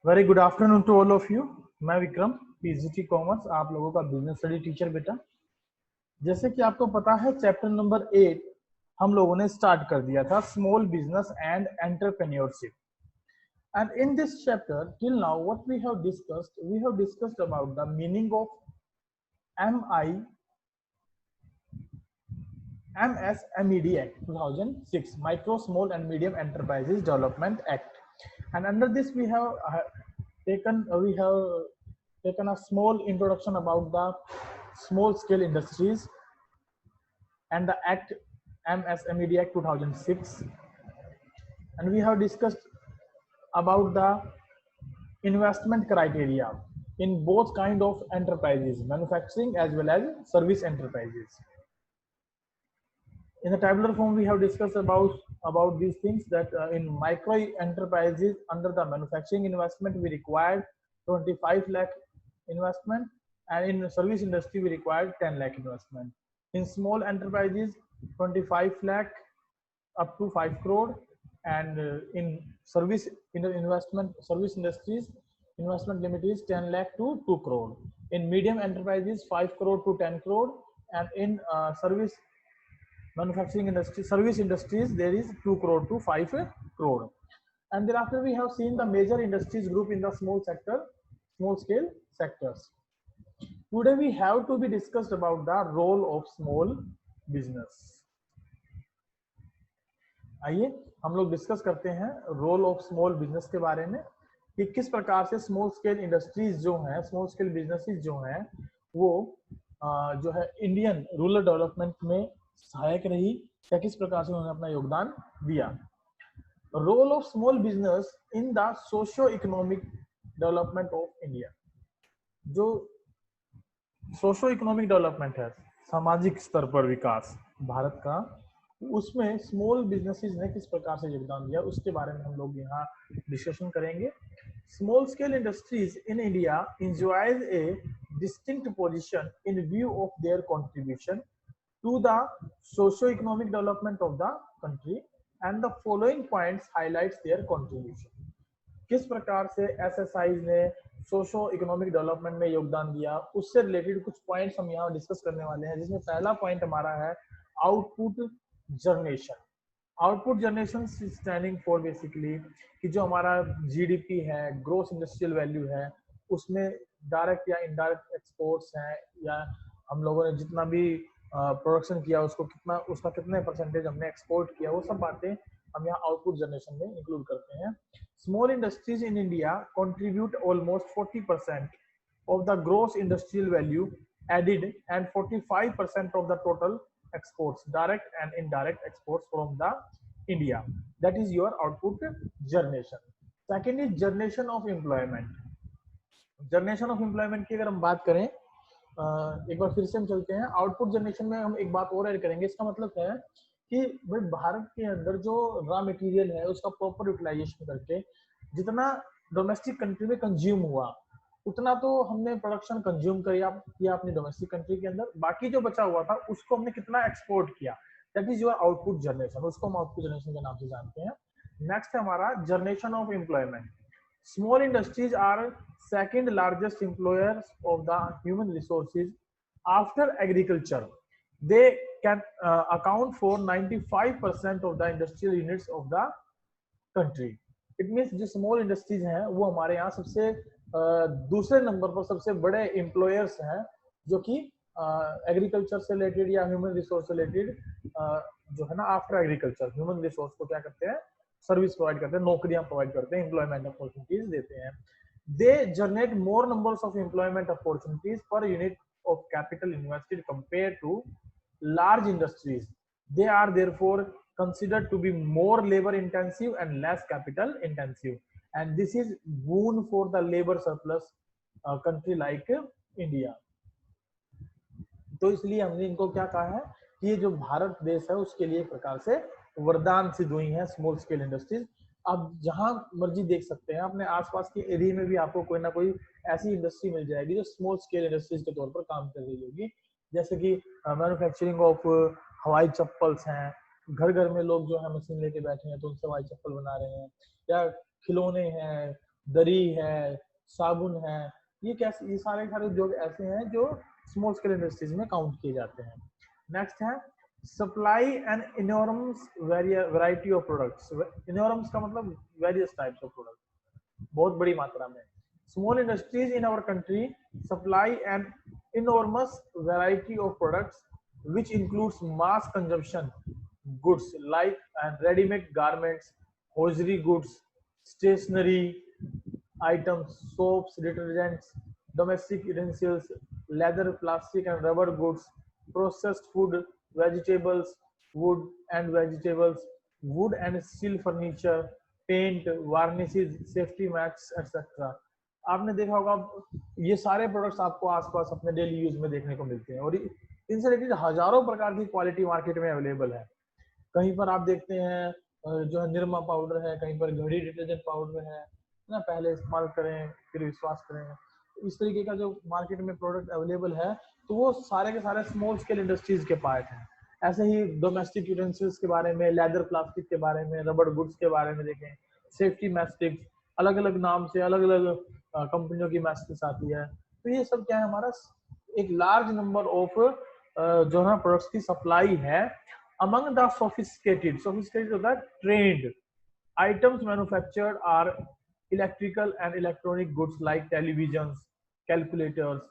Very good afternoon to all of you. मैं Vikram, PGT commerce, आप लोगों का बिजनेस स्टडी टीचर बेटा। जैसे कि आपको पता है, चैप्टर नंबर 8 हम लोगों ने स्टार्ट कर दिया था, small business and entrepreneurship. And in this chapter till now what we have discussed about the meaning of MSMED Act 2006, Micro, Small and Medium Enterprises Development Act. And under this we have taken a small introduction about the small scale industries and the Act MSMED Act 2006. And we have discussed about the investment criteria in both kind of enterprises, manufacturing as well as service enterprises. In the tabular form we have discussed about these things, that in micro enterprises under the manufacturing investment we required 25 lakh investment, and in service industry we required 10 lakh investment. In small enterprises 25 lakh up to 5 crore, and in service service industries investment limit is 10 lakh to 2 crore. In medium enterprises 5 crore to 10 crore, and in service manufacturing industry service industries there is 2 crore to 5 crore. And thereafter we have seen the major industries group in the small scale sectors. Today we have to be discussed about the role of small business. आइए हम लोग discuss करते हैं role of small business के बारे में, कि किस प्रकार से स्मॉल स्केल इंडस्ट्रीज जो हैं, स्मॉल स्केल बिजनेसेस जो हैं, वो जो है इंडियन रूरल डेवलपमेंट में सहायक रही, या किस प्रकार से उन्होंने अपना योगदान दिया। Role of small business in the socio economic development of India. जो सोशियो इकोनॉमिक डेवलपमेंट है, सामाजिक स्तर पर विकास भारत का, उसमें स्मॉल बिजनेसेस ने किस प्रकार से योगदान दिया, उसके बारे में हम लोग यहाँ डिस्कशन करेंगे। Small scale industries in India enjoys a distinct position in view of their contribution to the socio-economic development of the country, and the following points highlights their contribution. किस प्रकार से एसएसआई ने सोशो इकोनॉमिक डेवलपमेंट में योगदान दिया, उससे related कुछ points हम यहाँ डिस्कस करने वाले हैं, जिसमें पहला पॉइंट हमारा है output generation. Output generation standing for basically कि जो हमारा जीडीपी है, ग्रोस इंडस्ट्रियल वैल्यू है, उसमें डायरेक्ट या इनडायरेक्ट एक्सपोर्ट्स हैं, या हम लोगों ने जितना भी प्रोडक्शन किया उसका कितने परसेंटेज हमने एक्सपोर्ट किया, वो सब बातें हम यहाँ आउटपुट जनरेशन में इंक्लूड करते हैं। Small industries in India contribute almost 40% of the gross industrial value added and 45% of the total exports, direct and indirect exports from the India. That is your output generation. Second is generation of employment. Generation of employment की अगर हम बात करें, एक बार फिर से हम चलते हैं आउटपुट जनरेशन में, हम एक बात और ऐड करेंगे। इसका मतलब है कि भाई भारत के अंदर जो रॉ मटेरियल है उसका प्रॉपर यूटिलाइजेशन करके जितना डोमेस्टिक कंट्री में कंज्यूम हुआ उतना तो हमने प्रोडक्शन कंज्यूम किया अपनी डोमेस्टिक कंट्री के अंदर, बाकी जो बचा हुआ था उसको हमने कितना एक्सपोर्ट किया, that is your output generation, उसको हम आउटपुट जनरेशन के नाम से जानते हैं। नेक्स्ट है हमारा generation of employment. Small industries are second largest employers of the human resources after agriculture. They can account for 95% of the industrial units of the country. It means जो small industries हैं वो हमारे यहाँ सबसे दूसरे number पर सबसे बड़े एम्प्लॉयर्स हैं, जो कि एग्रीकल्चर से रिलेटेड या ह्यूमन रिसोर्स से रिलेटेड जो है ना, आफ्टर एग्रीकल्चर ह्यूमन रिसोर्स को क्या करते हैं, सर्विस प्रोवाइड करते हैं, नौकरियां प्रोवाइड करते हैं, एम्प्लॉयमेंट अपॉर्चुनिटीज देते हैं। They generate more numbers of employment opportunities per unit of capital invested compare to large industries. They are therefore considered to be more labor intensive and less capital intensive, and this is boon for the labor surplus country like India. तो इसलिए हमने इनको क्या कहा है कि ये जो भारत देश है उसके लिए एक प्रकार से वरदान सिद्ध हुई है स्मॉल स्केल इंडस्ट्रीज। अब जहां मर्जी देख सकते हैं अपने आसपास के एरिया में भी आपको कोई ना कोई ऐसी इंडस्ट्री मिल जाएगी जो स्मॉल स्केल इंडस्ट्रीज के तौर पर काम कर रही होगी, जैसे कि मैन्युफैक्चरिंग ऑफ हवाई चप्पल्स हैं, घर घर में लोग जो है मशीन लेके बैठे हैं तो उनसे हवाई चप्पल बना रहे हैं, या खिलौने हैं, दरी है, साबुन है, ये सारे सारे उद्योग ऐसे हैं जो स्मॉल स्केल इंडस्ट्रीज में काउंट किए जाते हैं। नेक्स्ट है supply and enormous variety of products. Enormous का मतलब वेरियस टाइप्स ऑफ प्रोडक्ट, बहुत बड़ी मात्रा में। Small industries in our country supply an enormous variety of products which includes mass consumption goods like and ready-made garments, hosiery goods, stationery items, soaps, detergents, domestic utensils, leather, plastic and rubber goods, processed food, vegetables, wood and vegetables, wood and steel furniture, paint, varnishes, safety mats etcetera. आपने देखा होगा ये सारे products आपको आसपास अपने daily use में देखने को मिलते हैं और इनसे रिलेटेड हजारों प्रकार की क्वालिटी मार्केट में अवेलेबल है। कहीं पर आप देखते हैं जो है निरमा पाउडर है, कहीं पर घड़ी डिटर्जेंट पाउडर है ना, पहले इस्तेमाल करें फिर विश्वास करें। इस तरीके का जो मार्केट में प्रोडक्ट अवेलेबल है तो वो सारे के सारे स्मॉल स्केल इंडस्ट्रीज के पार्ट हैं। ऐसे ही डोमेस्टिक यूटेंसिल्स के बारे में, लेदर प्लास्टिक के बारे में, रबड़ गुड्स के बारे में देखें, सेफ्टी मैस्टिक्स, अलग अलग नाम से अलग अलग कंपनियों की मैस्टिक्स आती है। तो ये सब क्या है, हमारा एक लार्ज नंबर ऑफ जो है प्रोडक्ट्स की सप्लाई है। among the sophisticated होता है trained items manufactured are electrical and electronic goods like televisions, calculators,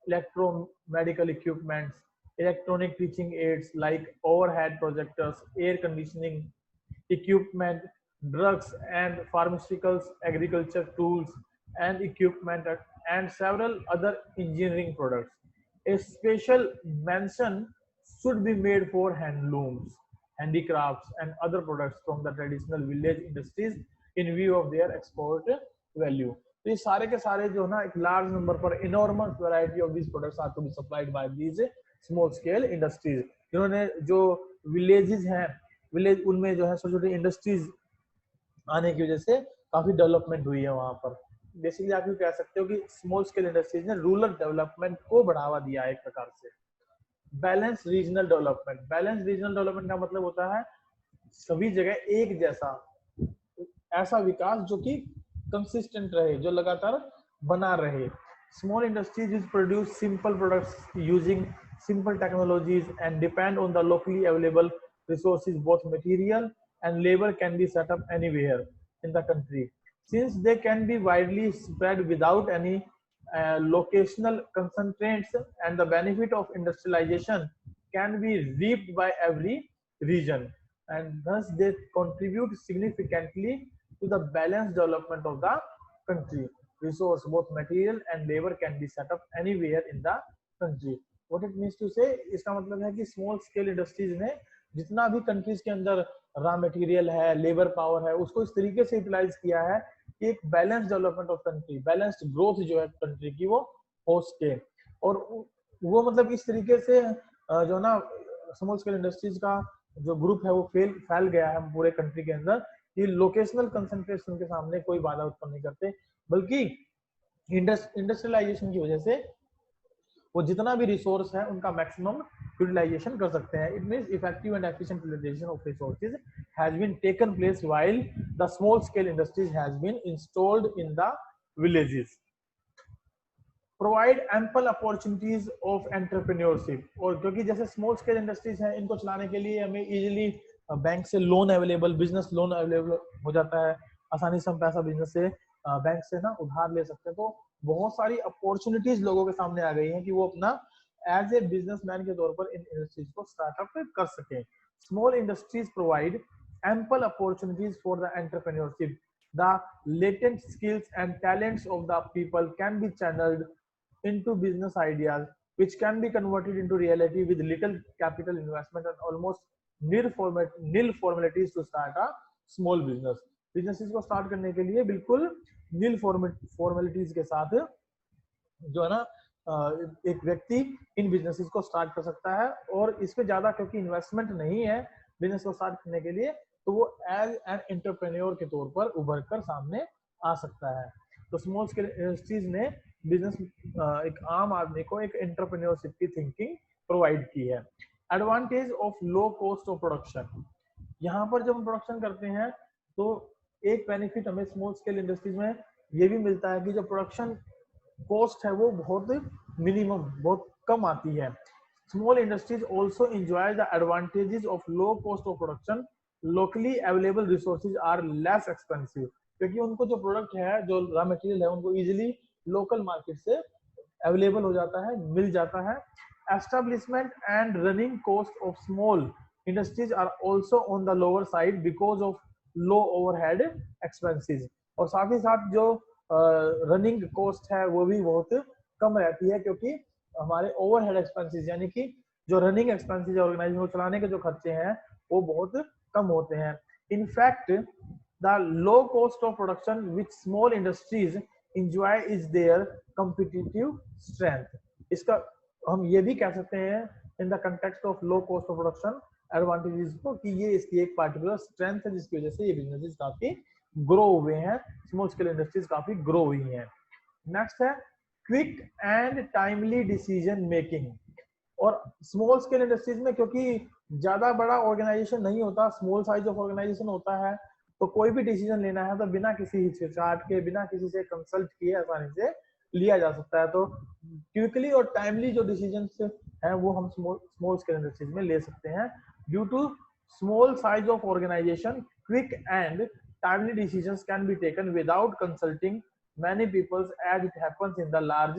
electromedical equipments, electronic teaching aids like overhead projectors, air conditioning equipment, drugs and pharmaceuticals, agriculture tools and equipment, and several other engineering products. A special mention should be made for handlooms, handicrafts, and other products from the traditional village industries in view of their export value. तो ये सारे के सारे जो है ना एक large number पर enormous variety of these products are to be supplied by these small scale industries, जिन्होंने जो विलेजेस हैं, विलेज उनमें जो है छोटी छोटी इंडस्ट्रीज आने की वजह से काफी डेवलपमेंट हुई है वहां पर। बेसिकली आप ये कह सकते हो कि स्मॉल स्केल इंडस्ट्रीज ने रूरल डेवलपमेंट को बढ़ावा दिया है एक प्रकार से। Balance regional development, balance regional development का मतलब होता है सभी जगह एक जैसा ऐसा विकास जो कि कंसिस्टेंट रहे, जो लगातार बना रहे। Small industries is produce simple products using simple technologies and depend on the locally available resources. Both material and labor can be set up anywhere in the country. Since they can be widely spread without any locational constraints, and the benefit of industrialization can be reaped by every region, and thus they contribute significantly to the balanced development of the country. Resource, both material and labor, can be set up anywhere in the country. What it means to say, इसका मतलब है कि small scale industries ने जितना भी countries के अंदर raw material है, लेबर पावर है, उसको इस तरीके से यूटिलाइज किया है कि एक balance development of country, balanced growth जो है कंट्री की वो हो सके। और वो मतलब इस तरीके से जो ना स्मॉल स्केल इंडस्ट्रीज का जो ग्रुप है वो फैल गया है पूरे कंट्री के अंदर, कि लोकेशनल कंसंट्रेशन के सामने कोई बाधा उत्पन्न नहीं करते, बल्कि इंडस्ट्रियलाइजेशन की वजह से वो जितना भी रिसोर्स है उनका मैक्सिमम यूटिलाइजेशन कर सकते हैं। It means effective and efficient utilization of resources has been taken place while the small scale industries has been installed in the villages. Provide ample opportunities of entrepreneurship, और क्योंकि जैसे small scale industries हैं, इनको चलाने के लिए हमें easily bank से loan available, business loan available हो जाता है, आसानी से हम पैसा बिजनेस से बैंक से ना उधार ले सकते हैं। तो बहुत सारी अपॉर्चुनिटीज लोगों के सामने आ गई हैं कि वो अपना एज ए बिजनेसमैन के तौर पर इन इंडस्ट्रीज को स्टार्टअप कर सके। Small industries provide ample opportunities for the entrepreneurship. The latent skills and talents of the people can be channeled into business ideas, which can be converted into reality with little capital investment and almost nil formalities to start a small business. Businesses को start करने के लिए बिल्कुल नील formalities के साथ जो है ना एक व्यक्ति इन बिजनेसेस को स्टार्ट कर सकता है, और इस पे ज्यादा क्योंकि इन्वेस्टमेंट नहीं है बिजनेस को स्टार्ट करने के लिए, तो वो एज एन एंटरप्रेन्योर के तौर पर उभर कर सामने आ सकता है। तो स्मॉल स्केल इंडस्ट्रीज ने बिजनेस एक आम आदमी को एक एंटरप्रेन्योरशिप की थिंकिंग प्रोवाइड की है। Advantage of low cost of production, यहाँ पर जब हम प्रोडक्शन करते हैं तो एक बेनिफिट हमें स्मॉल स्केल इंडस्ट्रीज में ये भी मिलता है कि जो प्रोडक्शन कॉस्ट है वो बहुत मिनिमम, बहुत कम आती है। Small industries also enjoy the advantages of low cost of production, locally available resources are less expensive, क्योंकि उनको जो प्रोडक्ट है, जो रॉ मटेरियल है, उनको इजिली लोकल मार्केट से अवेलेबल हो जाता है, मिल जाता है। Establishment and running cost of small industries are also on the lower side because of low overhead expenses, और साथ ही साथ जो रनिंग कॉस्ट है वो भी बहुत कम रहती है, क्योंकि हमारे ओवरहेड एक्सपेंसेस यानी कि जो रनिंग एक्सपेंसेस ऑर्गेनाइजेशन को चलाने के जो खर्चे हैं वो बहुत कम होते हैं। In fact the low cost of production which small industries enjoy is their competitive strength। इसका हम ये भी कह सकते हैं in the context of low cost of production advantages को कि ये इसकी एक पार्टिकुलर स्ट्रेंथ है जिसकी वजह से ये बिजनेसेस काफी ग्रो हुए हैं, स्मॉल स्केल इंडस्ट्रीज काफी ग्रो हुई हैं। नेक्स्ट है quick and timely decision making. और स्मॉल स्केल इंडस्ट्रीज में क्योंकि ज्यादा बड़ा ऑर्गेनाइजेशन नहीं होता, स्मॉल साइज ऑफ ऑर्गेनाइजेशन होता है, तो कोई भी डिसीजन लेना है तो बिना किसी हिचकिचाहट के, बिना किसी से कंसल्ट किए आसानी से लिया जा सकता है। तो क्विकली और टाइमली जो डिसीजन है वो हम स्मॉल स्केल इंडस्ट्रीज में ले सकते हैं। Due to small size of organization, quick and timely decisions can be taken without consulting many people as it happens in the large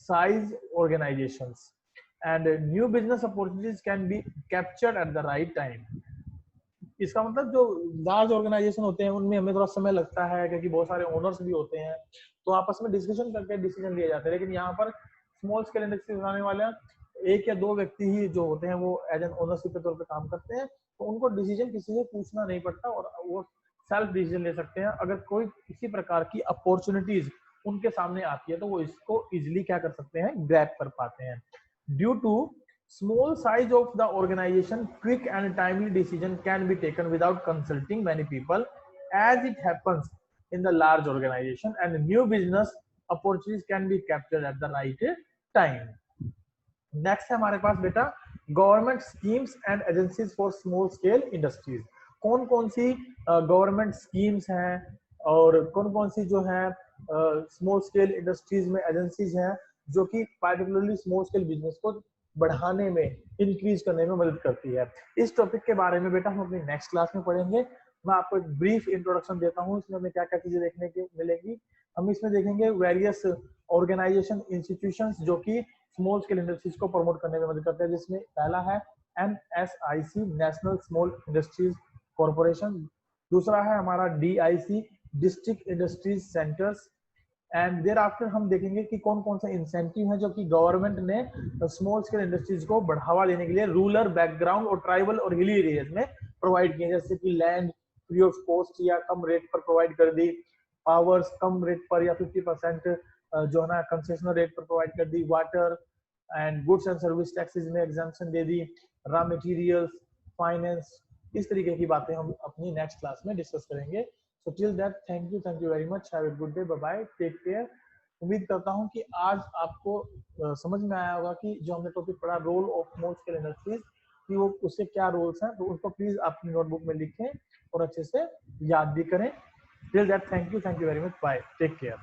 size organizations, and new business opportunities can be captured at the right time। इसका मतलब जो large organisation होते हैं उनमें हमें थोड़ा समय लगता है क्योंकि बहुत सारे ओनर्स भी होते हैं, तो आपस में डिस्कशन करके डिसीजन लिए जाते हैं। लेकिन यहाँ पर स्मॉल स्केल इंडस्ट्री बनाने वाले एक या दो व्यक्ति ही जो होते हैं वो एज एन ओनरशिप के तौर पर काम करते हैं, तो उनको डिसीजन किसी से पूछना नहीं पड़ता और वो सेल्फ डिसीजन ले सकते हैं। अगर कोई किसी प्रकार की अपॉर्चुनिटीज उनके सामने आती है तो वो इसको इजिली क्या कर सकते हैं, ग्रैब कर पाते हैं। Due to small size of the organization, quick and timely decision can be taken without consulting many people as it happens in the large organization, and new business opportunities can be captured at the right time। Next है हमारे पास बेटा government schemes and agencies for small scale industries. कौन कौन सी government schemes हैं और कौन कौन सी जो है स्मॉल स्केल इंडस्ट्रीज में एजेंसीज हैं जो कि पार्टिकुलरली स्मॉल स्केल बिजनेस को बढ़ाने में, इंक्रीज करने में मदद करती है। इस टॉपिक के बारे में बेटा हम अपनी नेक्स्ट क्लास में पढ़ेंगे। मैं आपको एक ब्रीफ इंट्रोडक्शन देता हूँ, इसमें हमें क्या क्या चीजें देखने की मिलेंगी। हम इसमें देखेंगे वेरियस ऑर्गेनाइजेशन, इंस्टीट्यूशंस जो कि स्मॉल स्केल इंडस्ट्रीज को प्रमोट करने में मदद करते हैं, जिसमें पहला है NSIC, national small industries corporation. दूसरा है हमारा DIC, district industries centres. And thereafter हम देखेंगे कि कौन कौन से इंसेंटिव हैं जो कि गवर्नमेंट ने स्मॉल स्केल इंडस्ट्रीज को बढ़ावा देने के लिए रूरल बैकग्राउंड और ट्राइबल और हिली एरियाज में प्रोवाइड किए, जैसे कि लैंड फ्री ऑफ कॉस्ट या कम रेट पर प्रोवाइड कर दी, पावर्स कम रेट पर या 50% जो है ना कंसेशनल रेट पर प्रोवाइड कर दी, water and goods and service taxes में एग्जाम्पशन दे दी, रॉ मटेरियल्स, फाइनेंस, इस तरीके की बातें हम अपनी नेक्स्ट क्लास में डिस्कस करेंगे। So till that, thank you very much. Have a good day. Bye bye. Take care. उम्मीद करता हूं कि आज आपको समझ में आया होगा कि जो हमने टॉपिक पढ़ा role of small scale industries कि वो उससे क्या रोल्स हैं, तो उसको प्लीज अपनी नोटबुक में लिखें और अच्छे से याद भी करें। Till that, thank you very much. Bye. Take care.